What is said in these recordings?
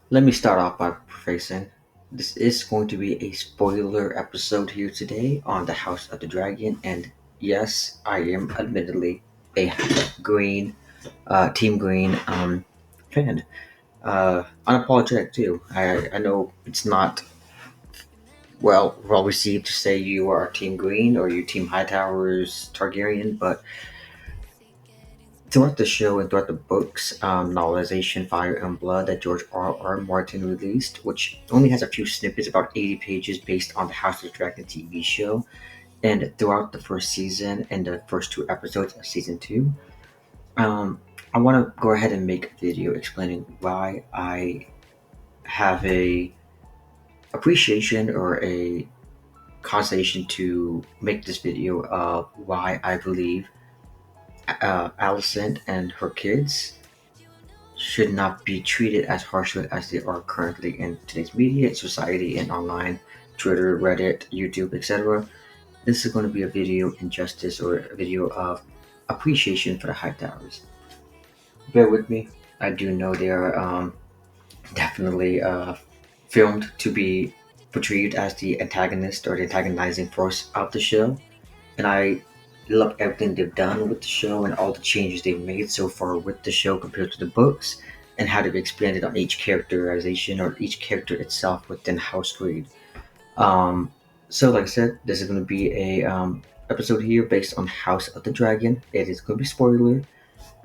Let me start off by prefacing this is going to be a spoiler episode here today on the House of the Dragon, and yes, I am admittedly a green, Team Green fan. Unapologetic too. I know it's not well received to say you are Team Green or you Team Hightowers Targaryen, but throughout the show and throughout the books, novelization Fire and Blood that George R. Martin released, which only has a few snippets, about 80 pages, based on the House of the Dragon TV show, and throughout the first season and the first two episodes of season two, I want to go ahead and make a video explaining why I have a appreciation or a causation to make this video of why I believe Alicent and her kids should not be treated as harshly as they are currently in today's media, society, and online, Twitter, Reddit, YouTube, etc. This is going to be a video injustice or a video of appreciation for the high towers. Bear with me. I do know they are definitely filmed to be portrayed as the antagonist or the antagonizing force of the show, and I love everything they've done with the show and all the changes they've made so far with the show compared to the books, and how they've expanded on each characterization or each character itself within House Creed. Um, so, like I said, this is going to be a episode here based on House of the Dragon. It is going to be spoiler,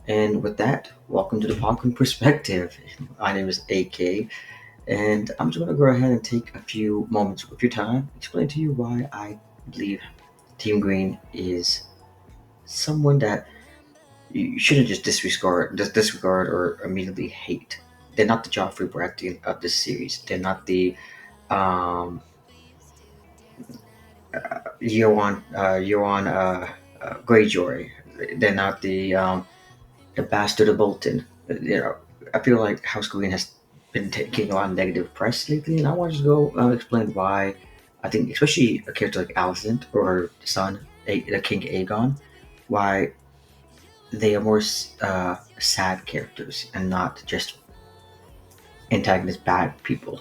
and with that, welcome to the Popcorn Perspective. My name is AK, and I'm just going to go ahead and take a few moments of your time, explain to you why I believe Team Green is someone that you shouldn't just disregard or immediately hate. They're not the Joffrey Baratheon of this series. They're not the um, Euron Greyjoy. They're not the bastard of Bolton. I feel like House Green has been taking a lot of negative press lately, and I want to just go explain why. I think, especially a character like Alicent or her son, the King Aegon, why they are more sad characters and not just antagonist bad people.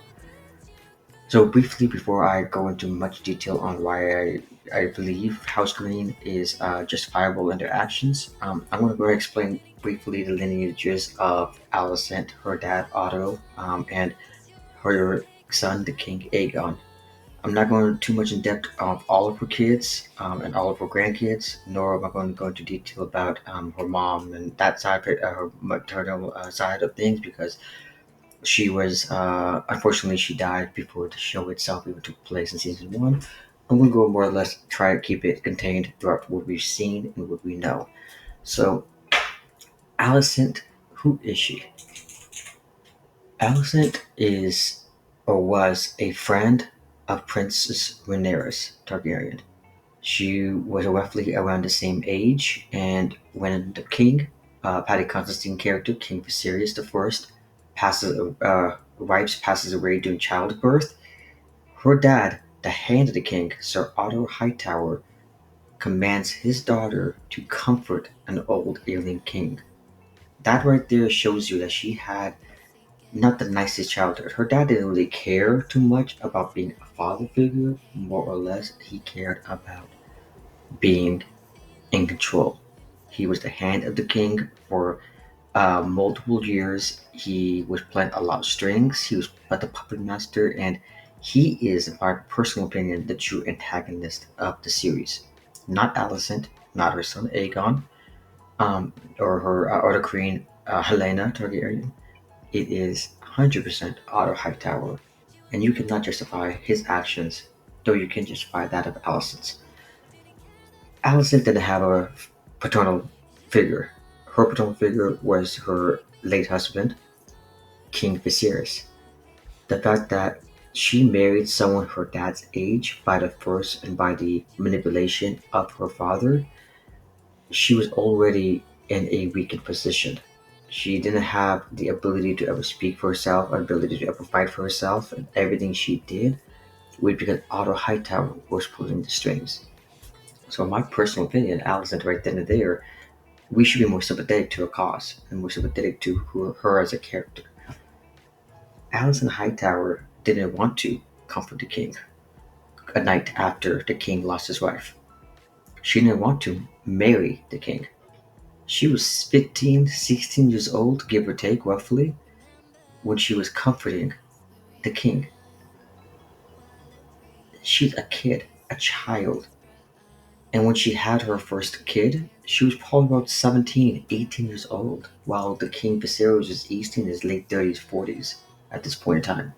So briefly, before I go into much detail on why I believe House Green is justifiable in their actions, I'm going to go ahead and explain briefly the lineages of Alicent, her dad Otto, and her son, the King Aegon. I'm not going too much in depth of all of her kids and all of her grandkids, nor am I going to go into detail about her mom and that side of it, her maternal side of things, because she was unfortunately she died before the show itself even took place in season one. I'm going to go more or less try to keep it contained throughout what we've seen and what we know. So, Alicent, who is she? Alicent is or was a friend of Princess Rhaenyra Targaryen. She was roughly around the same age, and when the king, Paddy Constantine character, King Viserys the First, passes away during childbirth, her dad, the Hand of the King, Sir Otto Hightower, commands his daughter to comfort an old alien king. That right there shows you that she had not the nicest childhood. Her dad didn't really care too much about being a father figure. More or less, he cared about being in control. He was the hand of the king for multiple years. He was playing a lot of strings. He was like the puppet master, and he is, in my personal opinion, the true antagonist of the series. Not Alicent, not her son Aegon, or her other queen Helena Targaryen. It is 100% Otto Hightower, and you cannot justify his actions, though you can justify that of Alicent's. Alicent didn't have a paternal figure. Her paternal figure was her late husband, King Viserys. The fact that she married someone her dad's age by the force and by the manipulation of her father, she was already in a weakened position. She didn't have the ability to ever speak for herself, ability to ever fight for herself, and everything she did was because Otto Hightower was pulling the strings. So, in my personal opinion, Alicent right then and there, we should be more sympathetic to her cause and more sympathetic to her as a character. Alicent Hightower didn't want to comfort the king a night after the king lost his wife. She didn't want to marry the king. She was 15, 16 years old, give or take, roughly, when she was comforting the king. She's a kid, a child. And when she had her first kid, she was probably about 17, 18 years old, while the King Viserys was in his late 30s, 40s at this point in time.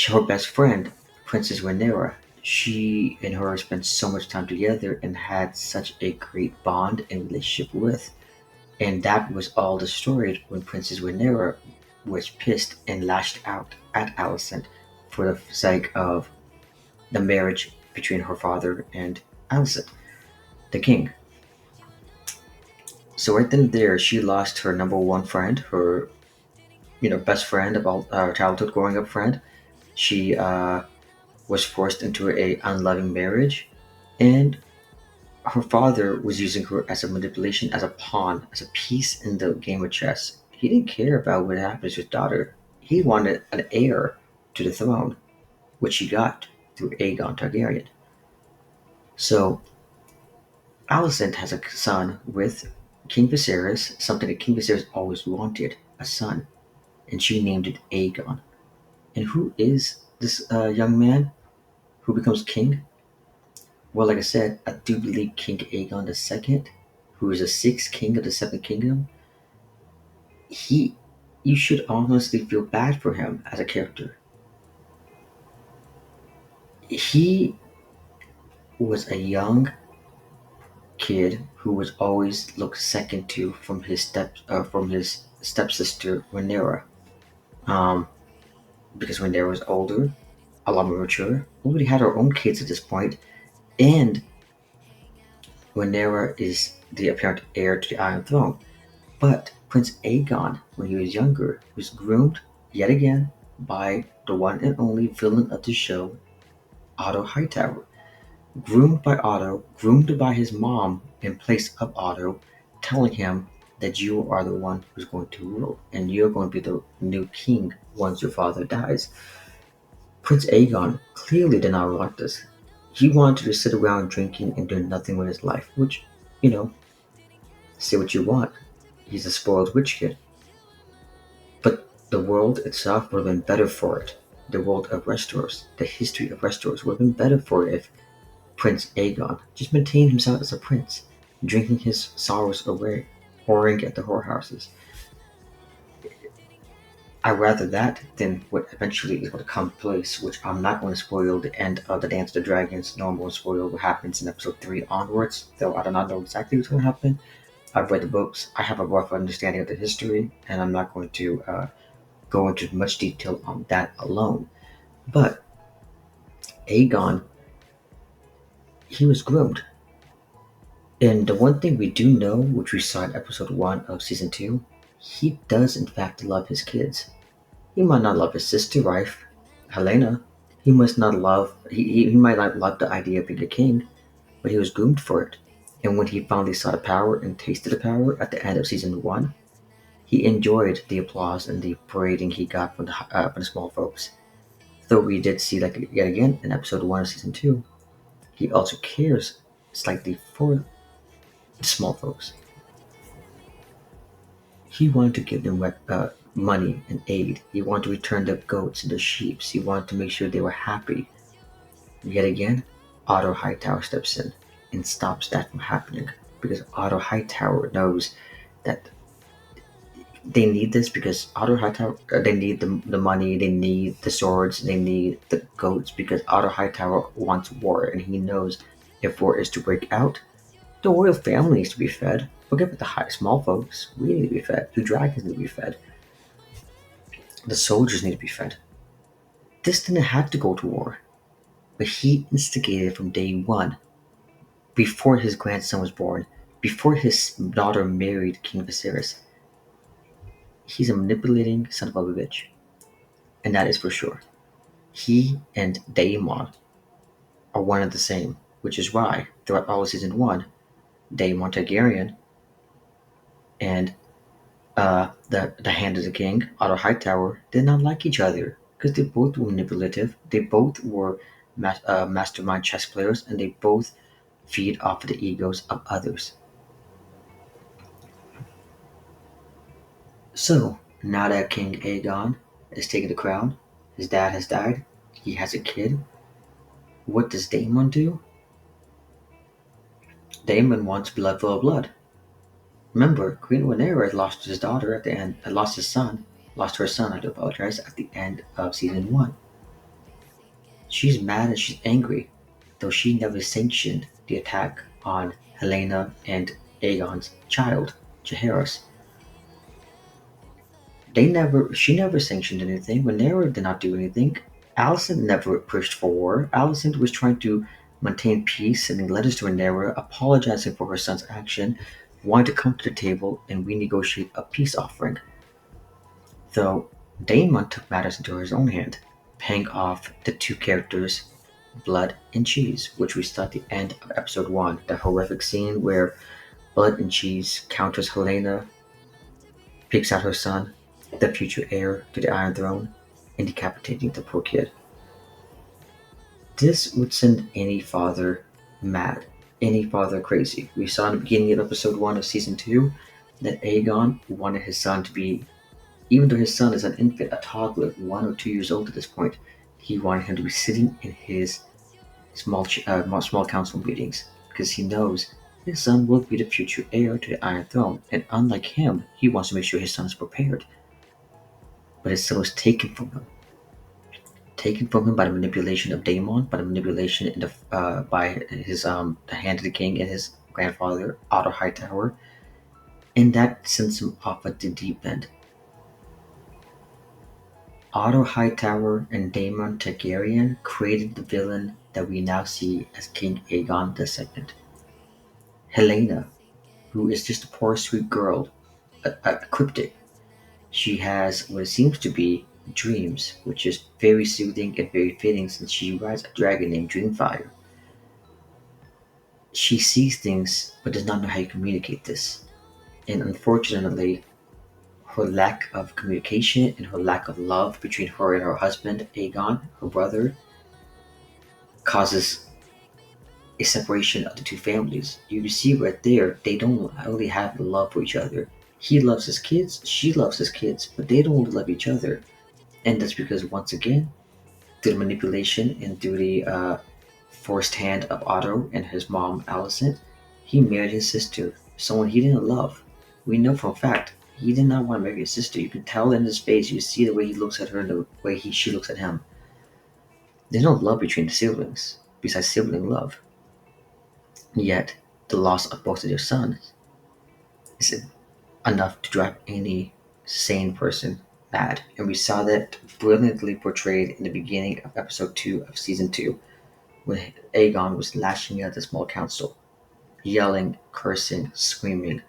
Her best friend, Princess Rhaenyra, she and her spent so much time together and had such a great bond and relationship with. And that was all destroyed when Princess Rhaenyra was pissed and lashed out at Alicent for the sake of the marriage between her father and Alicent, the king. So right then and there, she lost her number one friend, her best friend of all childhood growing up friend. She was forced into a unloving marriage, and her father was using her as a manipulation, as a pawn, as a piece in the game of chess. He didn't care about what happened to his daughter. He wanted an heir to the throne, which he got through Aegon Targaryen. So Alicent has a son with King Viserys, something that King Viserys always wanted, a son, and she named it Aegon. And who is this young man who becomes king? Well, like I said, I do believe King Aegon the Second, who is the sixth king of the Seven Kingdom. He, you should honestly feel bad for him as a character. He was a young kid who was always looked second to from his stepsister Rhaenyra. Um, because Rhaenyra was older, a lot more mature, already had her own kids at this point, and Rhaenyra is the apparent heir to the Iron Throne. But Prince Aegon, when he was younger, was groomed yet again by the one and only villain of the show, Otto Hightower. Groomed by Otto, groomed by his mom in place of Otto, telling him that you are the one who's going to rule and you're going to be the new king once your father dies. Prince Aegon clearly did not like this. He wanted to sit around drinking and doing nothing with his life, which, you know, say what you want. He's a spoiled rich kid. But the world itself would have been better for it. The world of Westeros, the history of Westeros would have been better for it if Prince Aegon just maintained himself as a prince, drinking his sorrows away, whoring at the whorehouses. I'd rather that than what eventually is going to come to place, which I'm not going to spoil the end of the Dance of the Dragons, nor will spoil what happens in episode 3 onwards, though I do not know exactly what's going to happen. I've read the books, I have a rough understanding of the history, and I'm not going to go into much detail on that alone. But Aegon, he was groomed. And the one thing we do know, which we saw in episode 1 of season 2, he does in fact love his kids. He might not love his sister wife, Helena. He might not love the idea of being a king, but he was groomed for it. And when he finally saw the power and tasted the power at the end of season 1, he enjoyed the applause and the parading he got from the small folks. Though we did see that yet again in episode 1 of season 2, he also cares slightly for the small folks. He wanted to give them money and aid. He wanted to return their goats and their sheep. He wanted to make sure they were happy. Yet again, Otto Hightower steps in and stops that from happening because Otto Hightower knows that they need this because Otto Hightower, they need the money, they need the swords, they need the goats because Otto Hightower wants war and he knows if war is to break out, the royal family needs to be fed. Forget about the small folks. We need to be fed. The dragons need to be fed. The soldiers need to be fed. This didn't have to go to war, but he instigated from day one, before his grandson was born, before his daughter married King Viserys. He's a manipulating son of a bitch, and that is for sure. He and Daemon are one and the same, which is why throughout all of season 1, Daemon Targaryen and The hand of the king, Otto Hightower, did not like each other because they both were manipulative. They both were mastermind chess players, and they both feed off the egos of others. So now that King Aegon is taking the crown, his dad has died. He has a kid. What does Daemon do? Daemon wants blood for blood. Remember, Queen Rhaenyra lost his daughter at the end, lost his son, lost her son, I do apologize, at the end of season one. She's mad and she's angry, though she never sanctioned the attack on Helena and Aegon's child, Jaehaerys. She never sanctioned anything. Rhaenyra did not do anything. Alicent never pushed for war. Alicent was trying to maintain peace, sending letters to Rhaenyra, apologizing for her son's action, wanting to come to the table and renegotiate a peace offering. Though Daemon took matters into his own hand, paying off the two characters Blood and Cheese, which we saw at the end of episode 1, the horrific scene where Blood and Cheese counters Helena, picks out her son, the future heir to the Iron Throne, and decapitating the poor kid. This would send any father mad, any father crazy. We saw in the beginning of episode 1 of season 2 that Aegon wanted his son to be, even though his son is an infant, a toddler, 1 or 2 years old at this point, he wanted him to be sitting in his small council meetings because he knows his son will be the future heir to the Iron Throne, and unlike him, he wants to make sure his son is prepared. But his son was taken from him by the manipulation of Daemon, by the manipulation by his the Hand of the King and his grandfather Otto Hightower, and that sends him off at the deep end. Otto Hightower and Daemon Targaryen created the villain that we now see as King Aegon II. Helena, who is just a poor sweet girl, a cryptic. She has what seems to be dreams, which is very soothing and very fitting since she rides a dragon named Dreamfire. She sees things but does not know how to communicate this. And unfortunately, her lack of communication and her lack of love between her and her husband, Aegon, her brother, causes a separation of the two families. You can see right there, they don't really have love for each other. He loves his kids, she loves his kids, but they don't love each other. And that's because, once again, through the manipulation and through the forced hand of Otto and his mom, Alicent, he married his sister, someone he didn't love. We know for a fact he did not want to marry his sister. You can tell in his face, you see the way he looks at her and the way she looks at him. There's no love between the siblings, besides sibling love. Yet, the loss of both of their sons is enough to drive any sane person mad. And we saw that brilliantly portrayed in the beginning of episode 2 of season 2, when Aegon was lashing out the small council, yelling, cursing, screaming.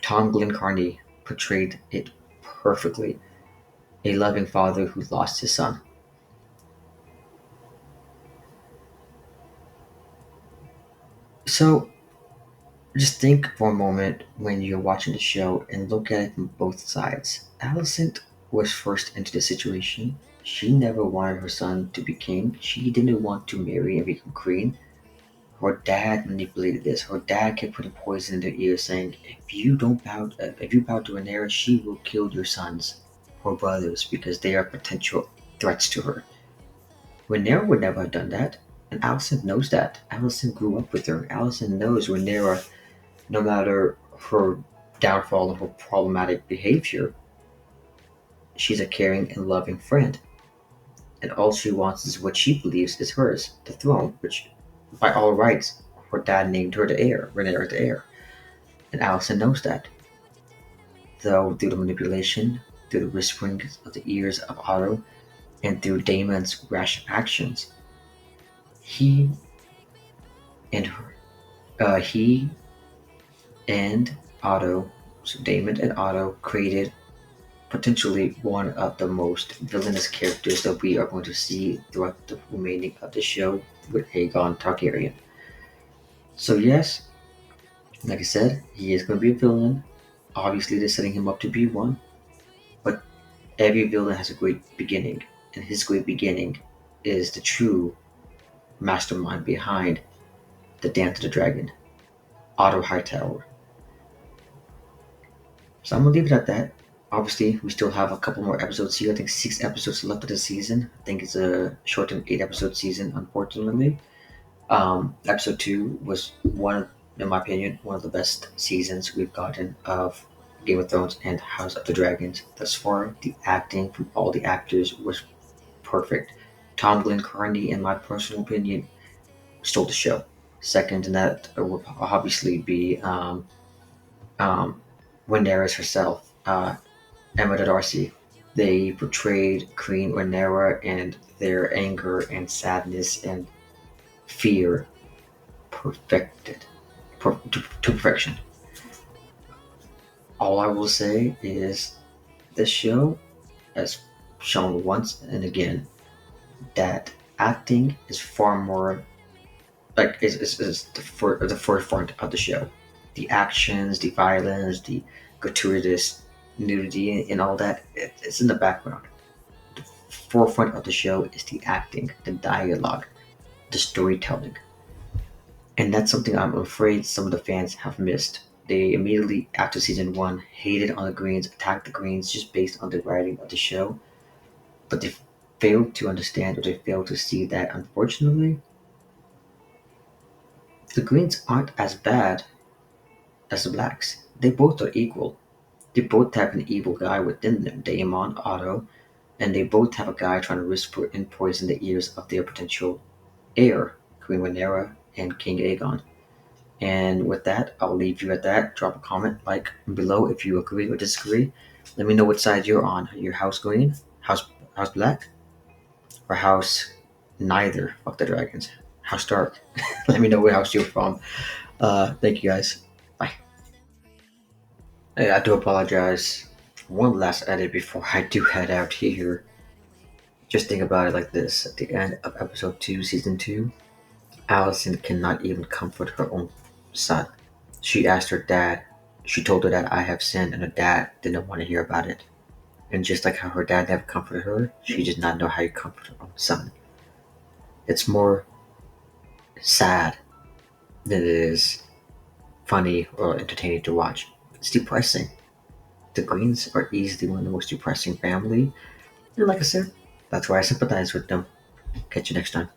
Tom Glencarney portrayed it perfectly. A loving father who lost his son. So just think for a moment when you're watching the show and look at it from both sides. Alicent was forced into the situation. She never wanted her son to be king. She didn't want to marry and become queen. Her dad manipulated this. Her dad kept putting poison in their ears, saying, if you bow to Rhaenyra, she will kill your sons, her brothers, because they are potential threats to her. Rhaenyra would never have done that, and Alicent knows that. Alicent grew up with her. Alicent knows Rhaenyra, no matter her downfall and her problematic behavior, she's a caring and loving friend. And all she wants is what she believes is hers, the throne, which, by all rights, her dad named her the heir, Rhaenyra the heir. And Alicent knows that. Though through the manipulation, through the whispering of the ears of Otto, and through Daemon's rash actions, he and her, he and Otto, so Daemon and Otto created potentially one of the most villainous characters that we are going to see throughout the remaining of the show with Aegon Targaryen. So yes, like I said, he is going to be a villain. Obviously, they're setting him up to be one, but every villain has a great beginning, and his great beginning is the true mastermind behind the Dance of the Dragon, Otto Hightower. So I'm gonna leave it at that. Obviously, we still have a couple more episodes here. I think 6 episodes left of the season. I think it's a shortened 8 episode season, unfortunately. Episode 2 was in my opinion, one of the best seasons we've gotten of Game of Thrones and House of the Dragons thus far. The acting from all the actors was perfect. Tom Glenn, in my personal opinion, stole the show. Second in that would obviously be um, Rhaenyra herself, Emma Darcy. They portrayed Queen Rhaenyra and their anger and sadness and fear perfected to perfection. All I will say is this show has shown once and again that acting is far more is the forefront of the show. The actions, the violence, the gratuitous nudity, and all that, it's in the background. The forefront of the show is the acting, the dialogue, the storytelling. And that's something I'm afraid some of the fans have missed. They immediately, after season one, hated on the Greens, attacked the Greens just based on the writing of the show. But they failed to understand or they failed to see that, unfortunately, the Greens aren't as bad as the Blacks. They both are equal. They both have an evil guy within them, Daemon, Otto, and they both have a guy trying to whisper and poison the ears of their potential heir, Queen Rhaenyra and King Aegon. And with that, I'll leave you at that. Drop a comment, like below if you agree or disagree. Let me know what side you're on. Your house green, house black, or house neither. Fuck the dragons. House dark. Let me know what house you're from. Thank you guys. Bye. Hey, I do apologize. One last edit before I do head out here. Just think about it like this: at the end of episode 2, season 2, Alicent cannot even comfort her own son. She asked her dad. She told her that I have sinned, and her dad didn't want to hear about it. And just like how her dad never comforted her, she did not know how to comfort her own son. It's more sad than it is funny or entertaining to watch. It's depressing. The Greens are easily one of the most depressing family. And like I said, that's why I sympathize with them. Catch you next time.